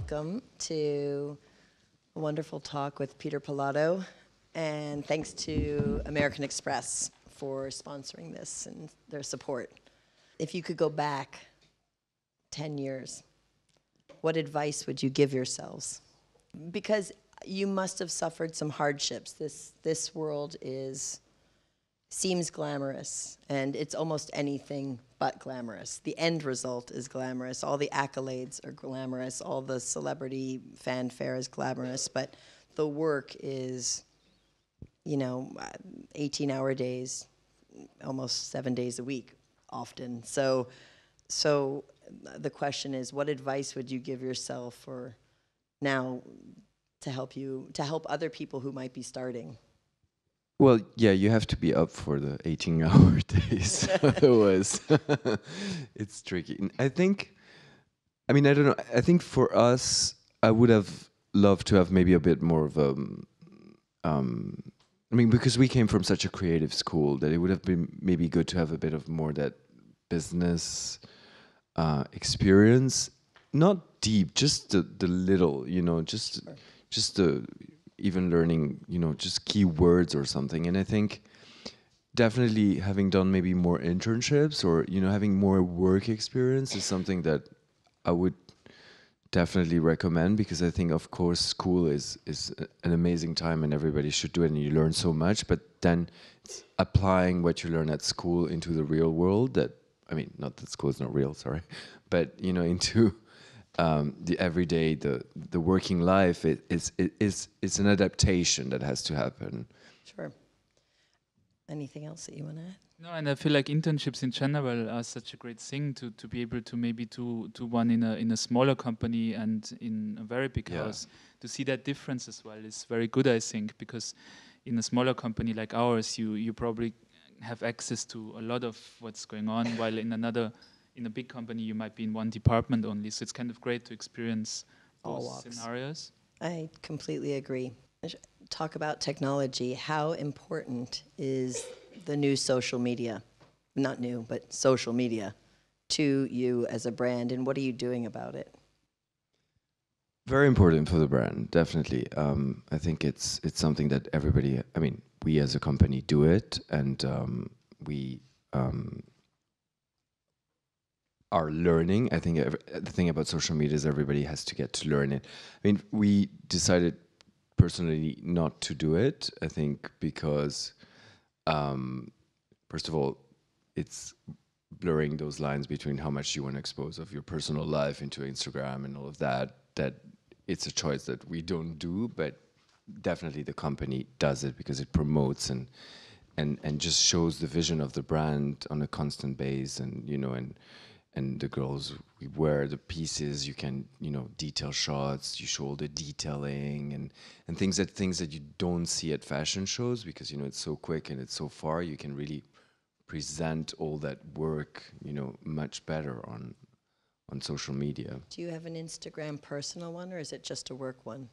welcome to a wonderful talk with Peter Pilotto, and thanks to American Express for sponsoring this and their support. If you could go back 10 years, what advice would you give yourselves? Because you must have suffered some hardships. This world seems glamorous, and it's almost anything but glamorous. The end result is glamorous. All the accolades are glamorous. All the celebrity fanfare is glamorous. But the work is, 18-hour days, almost 7 days a week, often. So the question is, what advice would you give yourself or now to help other people who might be starting? Well, yeah, you have to be up for the 18-hour days. Otherwise, it's tricky. And I don't know. I think for us, I would have loved to have maybe a bit more of a, because we came from such a creative school that it would have been maybe good to have a bit of more that business experience. Not deep, just the little, just the even learning, just keywords or something. And I think definitely having done maybe more internships or, having more work experience is something that I would definitely recommend, because I think, of course, school is an amazing time and everybody should do it and you learn so much, but then it's applying what you learn at school into the real world not that school is not real, sorry, but, into the everyday, the working life, it's an adaptation that has to happen. Sure. Anything else that you want to add? No, and I feel like internships in general are such a great thing to be able to maybe do one in a smaller company and in a very big house. To see that difference as well is very good, I think, because in a smaller company like ours, you probably have access to a lot of what's going on, while in a big company, you might be in one department only. So it's kind of great to experience those scenarios. I completely agree. Talk about technology. How important is the new social media? Not new, but social media to you as a brand, and what are you doing about it? Very important for the brand, definitely. I think it's something that everybody, we as a company do it, and we are learning. I think the thing about social media is everybody has to get to learn it. We decided personally not to do it, I think, because first of all, it's blurring those lines between how much you want to expose of your personal life into Instagram and all of that it's a choice that we don't do, but definitely the company does it because it promotes and just shows the vision of the brand on a constant base, and the girls, we wear the pieces, you can, detail shots, you show all the detailing and things that you don't see at fashion shows, because, it's so quick and it's so far, you can really present all that work, much better on social media. Do you have an Instagram personal one, or is it just a work one?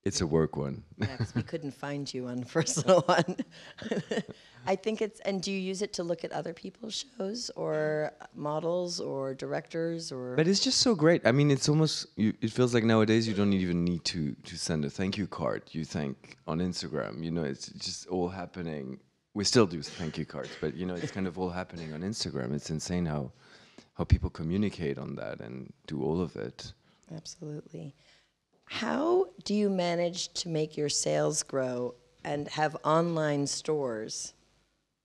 It's a work one. Yeah, 'cause we couldn't find you on a personal one. I think and do you use it to look at other people's shows or models or directors or? But it's just so great. It's almost, it feels like nowadays you don't even need to send a thank you card. You thank on Instagram, it's just all happening. We still do thank you cards, but it's kind of all happening on Instagram. It's insane how people communicate on that and do all of it. Absolutely. How do you manage to make your sales grow and have online stores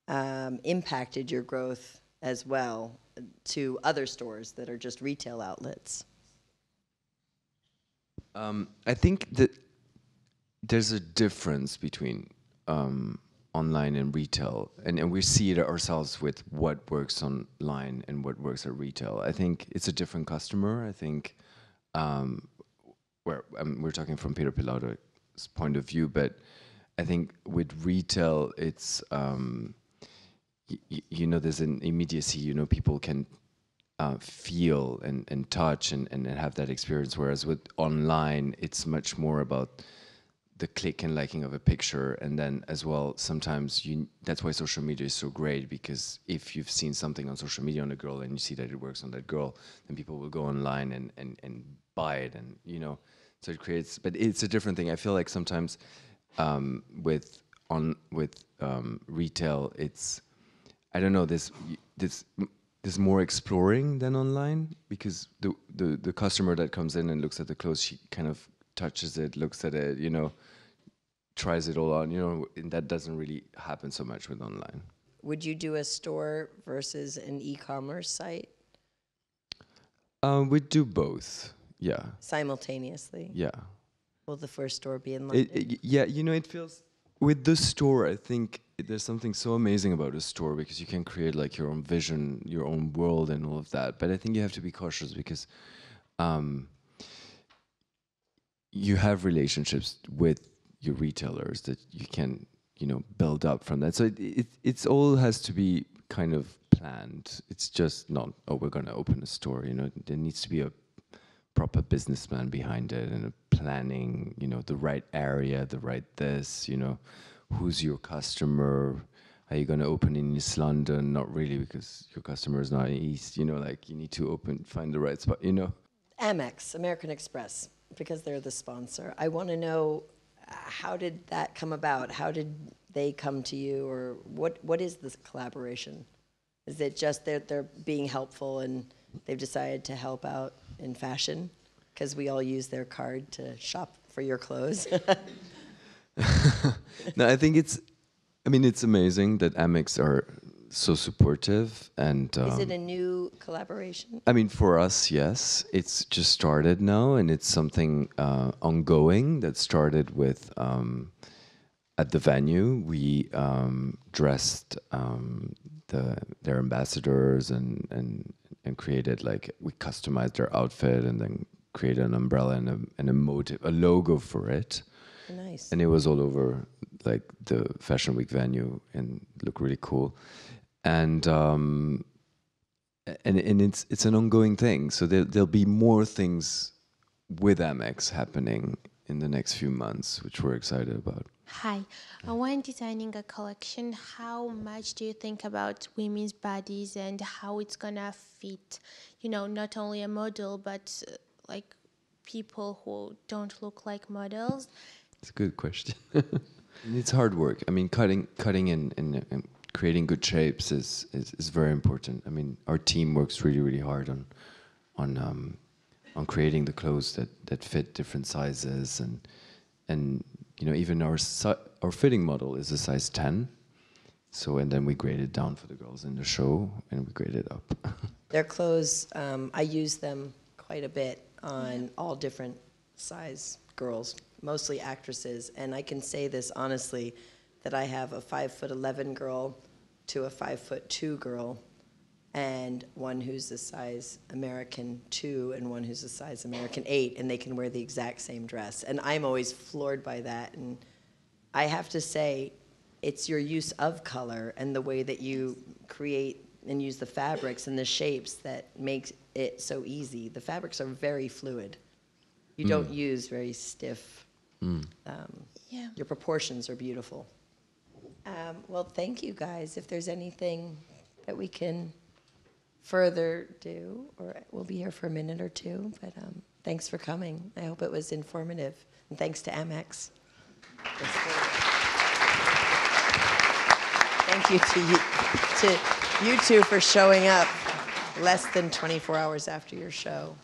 impacted your growth as well to other stores that are just retail outlets? I think that there's a difference between online and retail, and we see it ourselves with what works online and what works at retail. I think it's a different customer. I think we're talking from Peter Pilotto's point of view, but I think with retail, it's there's an immediacy. People can feel and touch and have that experience. Whereas with online, it's much more about the click and liking of a picture, and then as well sometimes that's why social media is so great, because if you've seen something on social media on a girl and you see that it works on that girl, then people will go online and buy it, and so it creates. But it's a different thing. I feel like sometimes with retail, it's, I don't know, there's more exploring than online, because the customer that comes in and looks at the clothes, she kind of touches it, looks at it, tries it all on, and that doesn't really happen so much with online. Would you do a store versus an e-commerce site? We do both, yeah. Simultaneously? Yeah. Will the first store be in London? It feels, with the store, I think there's something so amazing about a store, because you can create like your own vision, your own world and all of that. But I think you have to be cautious, because you have relationships with your retailers that you can, build up from that. So it's all has to be kind of planned. It's just not, oh, we're going to open a store. There needs to be a proper business plan behind it, and a planning, the right area, the right this, who's your customer? Are you going to open in East London? Not really, because your customer is not in East, like you need to find the right spot, Amex, American Express, because they're the sponsor. I want to know, how did that come about? How did they come to you, or what is this collaboration? Is it just they're being helpful and they've decided to help out in fashion? Because we all use their card to shop for your clothes. No, I think it's amazing that Amex are so supportive. And is it a new collaboration? For us, yes. It's just started now, and it's something ongoing that started with at the venue. We dressed their ambassadors and created, like, we customized their outfit and then created an umbrella and a motive, a logo for it. Nice. And it was all over, like, the Fashion Week venue, and looked really cool. And it's an ongoing thing. So there'll be more things with Amex happening in the next few months, which we're excited about. Hi. When designing a collection, how much do you think about women's bodies and how it's gonna fit, not only a model, but like people who don't look like models? It's a good question. It's hard work. Cutting and creating good shapes is very important. Our team works really, really hard on creating the clothes that fit different sizes, and even our fitting model is a size 10. So, and then we grade it down for the girls in the show, and we grade it up. Their clothes, I use them quite a bit on all different size girls, mostly actresses, and I can say this honestly, that I have a 5'11" girl to a 5'2" girl, and one who's a size American 2 and one who's a size American 8, and they can wear the exact same dress. And I'm always floored by that. And I have to say, it's your use of color and the way that you create and use the fabrics and the shapes that makes it so easy. The fabrics are very fluid. You don't use very stiff. Your proportions are beautiful. Well, thank you guys. If there's anything that we can further do, or we'll be here for a minute or two, but thanks for coming. I hope it was informative. And thanks to Amex. Thank you to you two for showing up less than 24 hours after your show.